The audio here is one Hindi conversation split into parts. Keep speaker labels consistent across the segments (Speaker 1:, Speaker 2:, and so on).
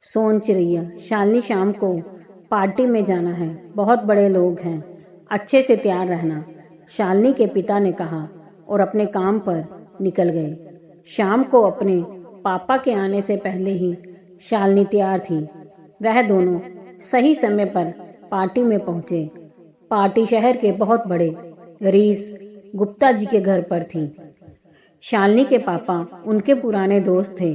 Speaker 1: सोच रही है शालिनी शाम को पार्टी में जाना है, बहुत बड़े लोग हैं, अच्छे से तैयार रहना, शालिनी के पिता ने कहा और अपने काम पर निकल गए। शाम को अपने पापा के आने से पहले ही शालिनी तैयार थी। वह दोनों सही समय पर पार्टी में पहुंचे। पार्टी शहर के बहुत बड़े रीस गुप्ता जी के घर पर थी। शालिनी के पापा उनके पुराने दोस्त थे।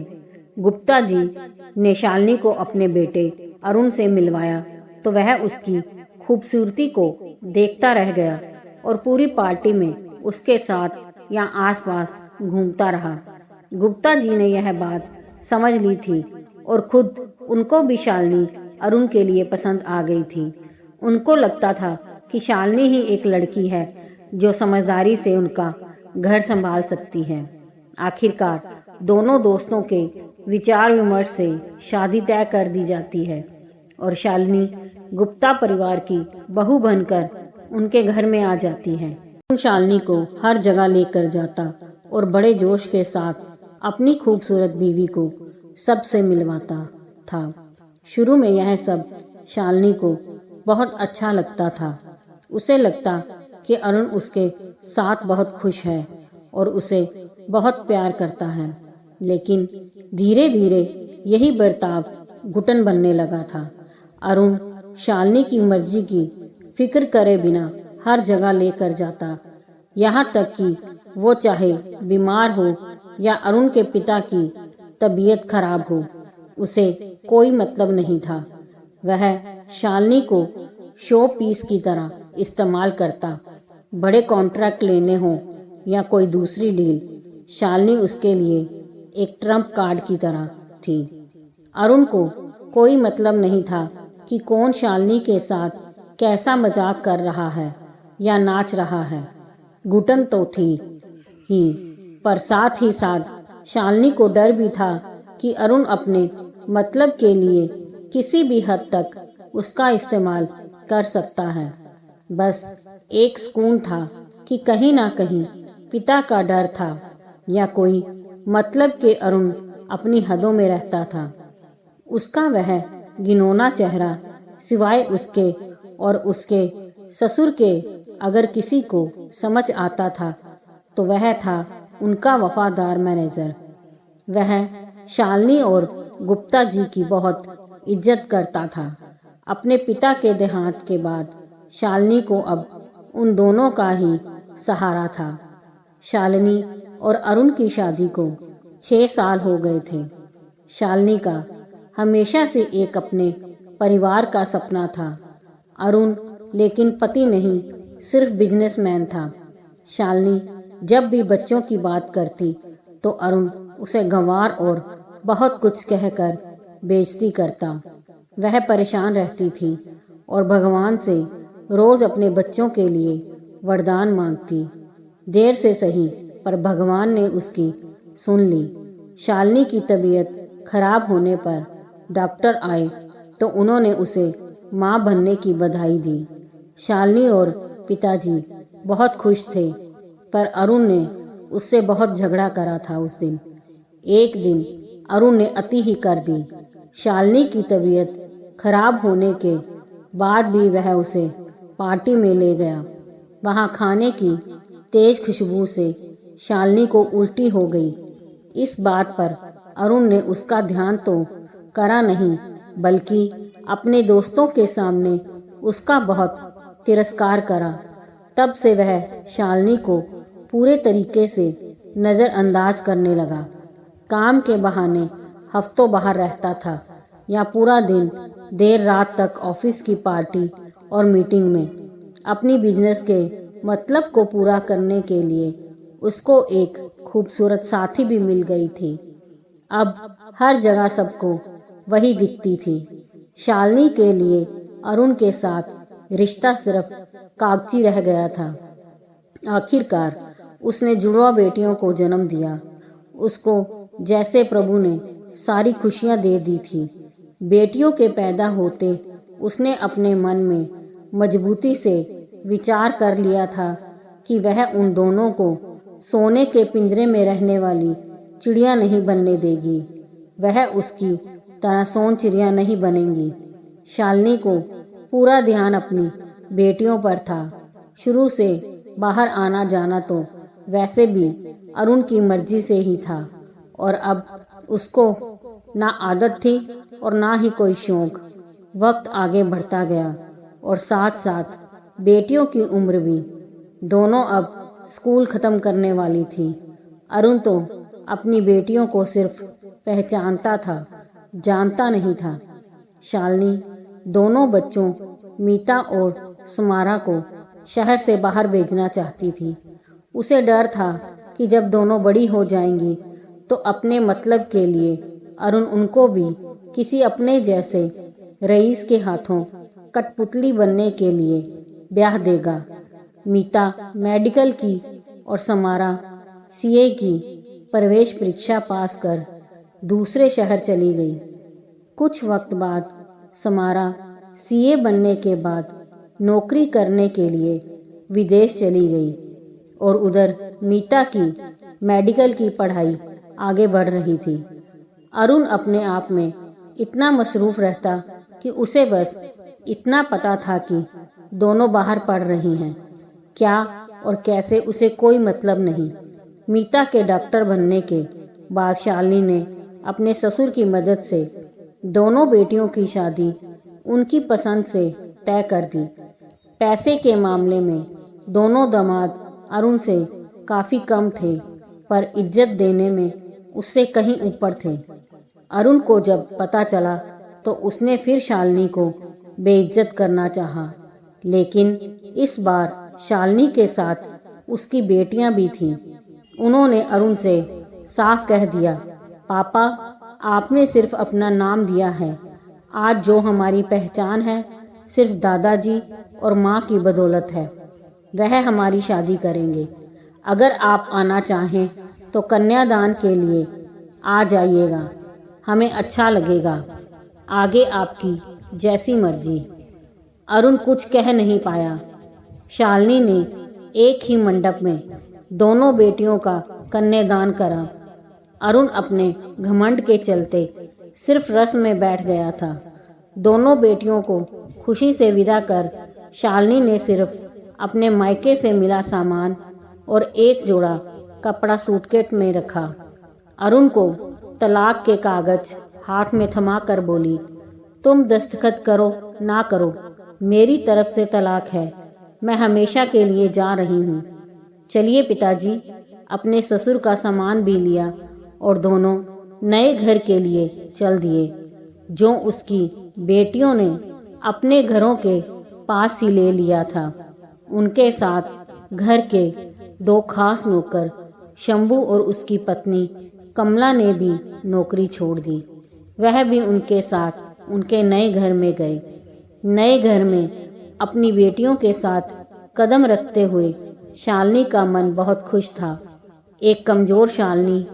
Speaker 1: गुप्ता जी ने शालिनी को अपने बेटे अरुण से मिलवाया तो वह उसकी खूबसूरती को देखता रह गया और पूरी पार्टी में उसके साथ या आसपास घूमता रहा। गुप्ता जी ने यह बात समझ ली थी और खुद उनको भी शालिनी अरुण के लिए पसंद आ गई थी। उनको लगता था कि शालिनी ही एक लड़की है जो समझदारी से उनका घर संभाल सकती है। आखिरकार दोनों दोस्तों के विचार विमर्श से शादी तय कर दी जाती है और शालिनी गुप्ता परिवार की बहू बनकर उनके घर में आ जाती है। शालिनी को हर जगह लेकर जाता और बड़े जोश के साथ अपनी खूबसूरत बीवी को सबसे मिलवाता था। शुरू में यह सब शालिनी को बहुत अच्छा लगता था। उसे लगता कि अरुण उसके साथ बहुत खुश है और उसे बहुत प्यार करता है, लेकिन धीरे धीरे यही बर्ताव घुटन बनने लगा था। अरुण शालिनी की मर्जी की फिक्र करे बिना हर जगह लेकर जाता, यहाँ तक कि वो चाहे बीमार हो या अरुण के पिता की तबीयत खराब हो, उसे कोई मतलब नहीं था। वह शालिनी को शो पीस की तरह इस्तेमाल करता। बड़े कॉन्ट्रैक्ट लेने हों या कोई दूसरी डील, शालिनी उसके लिए एक ट्रम्प कार्ड की तरह थी। अरुण को कोई मतलब नहीं था कि कौन शालिनी के साथ कैसा मजाक कर रहा है या नाच रहा है। घुटन तो थी ही, पर साथ ही साथ शालिनी को डर भी था कि अरुण अपने मतलब के लिए किसी भी हद तक उसका इस्तेमाल कर सकता है। बस एक सुकून था कि कहीं ना कहीं पिता का डर था या कोई मतलब के अरुण अपनी हदों में रहता था। उसका वह घिनौना चेहरा सिवाय उसके और उसके ससुर के अगर किसी को समझ आता था तो वह था उनका वफादार मैनेजर। वह शालिनी और गुप्ता जी की बहुत इज्जत करता था। अपने पिता के देहांत के बाद शालिनी को अब उन दोनों का ही सहारा था। शालिनी और अरुण की शादी को 6 साल हो गए थे। शालिनी का हमेशा से एक अपने परिवार का सपना था। अरुण लेकिन पति नहीं, सिर्फ बिजनेसमैन था। शालिनी जब भी बच्चों की बात करती तो अरुण उसे गंवार और बहुत कुछ कहकर बेइज्जती करता। वह परेशान रहती थी और भगवान से रोज अपने बच्चों के लिए वरदान मांगती। देर से सही पर भगवान ने उसकी सुन ली। शालिनी की तबीयत खराब होने पर डॉक्टर आए तो उन्होंने उसे मां बनने की बधाई दी। शालिनी और पिताजी बहुत खुश थे, पर अरुण ने उससे बहुत झगड़ा करा था। उस दिन एक दिन अरुण ने अति ही कर दी। शालिनी की तबीयत खराब होने के बाद भी वह उसे पार्टी में ले गया। वहां खाने की तेज खुशबू से शालिनी को उल्टी हो गई। इस बात पर अरुण ने उसका ध्यान तो करा नहीं, बल्कि अपने दोस्तों के सामने उसका बहुत तिरस्कार करा। तब से वह शालिनी को पूरे तरीके से नज़रअंदाज करने लगा। काम के बहाने हफ्तों बाहर रहता था या पूरा दिन देर रात तक ऑफिस की पार्टी और मीटिंग में। अपनी बिजनेस के मतलब को पूरा करने के लिए उसको एक खूबसूरत साथी भी मिल गई थी। अब हर जगह सबको वही दिखती थी। शालिनी के लिए अरुण के साथ रिश्ता सिर्फ कागजी रह गया था। आखिरकार उसने जुड़वा बेटियों को जन्म दिया। उसको जैसे प्रभु ने सारी खुशियां दे दी थी। बेटियों के पैदा होते उसने अपने मन में मजबूती से विचार कर लिया था कि वह उन दोनों को सोने के पिंजरे में रहने वाली चिड़िया नहीं बनने देगी। वह उसकी तरह सोन चिड़िया नहीं बनेंगी। शालिनी को पूरा ध्यान अपनी बेटियों पर था। शुरू से बाहर आना जाना तो वैसे भी अरुण की मर्जी से ही था और अब उसको ना आदत थी और ना ही कोई शौक। वक्त आगे बढ़ता गया और साथ साथ बेटियों की उम्र भी। दोनों अब स्कूल खत्म करने वाली थी। अरुण तो अपनी बेटियों को सिर्फ पहचानता था, जानता नहीं था। शालिनी दोनों बच्चों मीता और सुमारा को शहर से बाहर भेजना चाहती थी। उसे डर था कि जब दोनों बड़ी हो जाएंगी तो अपने मतलब के लिए अरुण उनको भी किसी अपने जैसे रईस के हाथों कठपुतली बनने के लिए ब्याह देगा। मीता मेडिकल की और समारा सीए की प्रवेश परीक्षा पास कर दूसरे शहर चली गई। कुछ वक्त बाद समारा सीए बनने के बाद नौकरी करने के लिए विदेश चली गई और उधर मीता की मेडिकल की पढ़ाई आगे बढ़ रही थी। अरुण अपने आप में इतना मसरूफ रहता कि उसे बस इतना पता था कि दोनों बाहर पढ़ रही हैं। क्या और कैसे उसे कोई मतलब नहीं। मीता के डॉक्टर बनने के बाद शालिनी ने अपने ससुर की मदद से दोनों बेटियों की शादी उनकी पसंद से तय कर दी। पैसे के मामले में दोनों दामाद अरुण से काफी कम थे, पर इज्जत देने में उससे कहीं ऊपर थे। अरुण को जब पता चला तो उसने फिर शालिनी को बेइज्जत करना चाहा, लेकिन इस बार शालिनी के साथ उसकी बेटियां भी थीं। उन्होंने अरुण से साफ कह दिया, पापा आपने सिर्फ अपना नाम दिया है। आज जो हमारी पहचान है सिर्फ दादाजी और माँ की बदौलत है। वह हमारी शादी करेंगे। अगर आप आना चाहें तो कन्यादान के लिए आ जाइएगा, हमें अच्छा लगेगा। आगे आपकी जैसी मर्जी। अरुण कुछ कह नहीं पाया। शालिनी ने एक ही मंडप में दोनों बेटियों का कन्यादान करा। अरुण अपने घमंड के चलते सिर्फ रस्म में बैठ गया था। दोनों बेटियों को खुशी से विदा कर शालिनी ने सिर्फ अपने मायके से मिला सामान और एक जोड़ा कपड़ा सूटकेस में रखा। अरुण को तलाक के कागज हाथ में थमा कर बोली, तुम दस्तखत करो ना करो, मेरी तरफ से तलाक है। मैं हमेशा के लिए जा रही हूँ। चलिए पिताजी। अपने ससुर का सामान भी लिया और दोनों नए घर के लिए चल दिए, जो उसकी बेटियों ने अपने घरों के पास ही ले लिया था। उनके साथ घर के दो खास नौकर शंभू और उसकी पत्नी कमला ने भी नौकरी छोड़ दी। वह भी उनके साथ उनके नए घर में गए। नए घर में अपनी बेटियों के साथ कदम रखते हुए शालिनी का मन बहुत खुश था। एक कमजोर शालिनी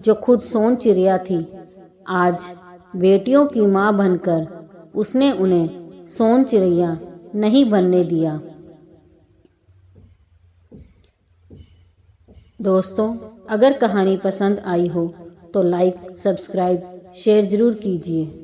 Speaker 1: जो खुद सोन चिड़िया थी, आज बेटियों की माँ बनकर उसने उन्हें सोन चिड़िया नहीं बनने दिया। दोस्तों, अगर कहानी पसंद आई हो तो लाइक, सब्सक्राइब, शेयर जरूर कीजिए।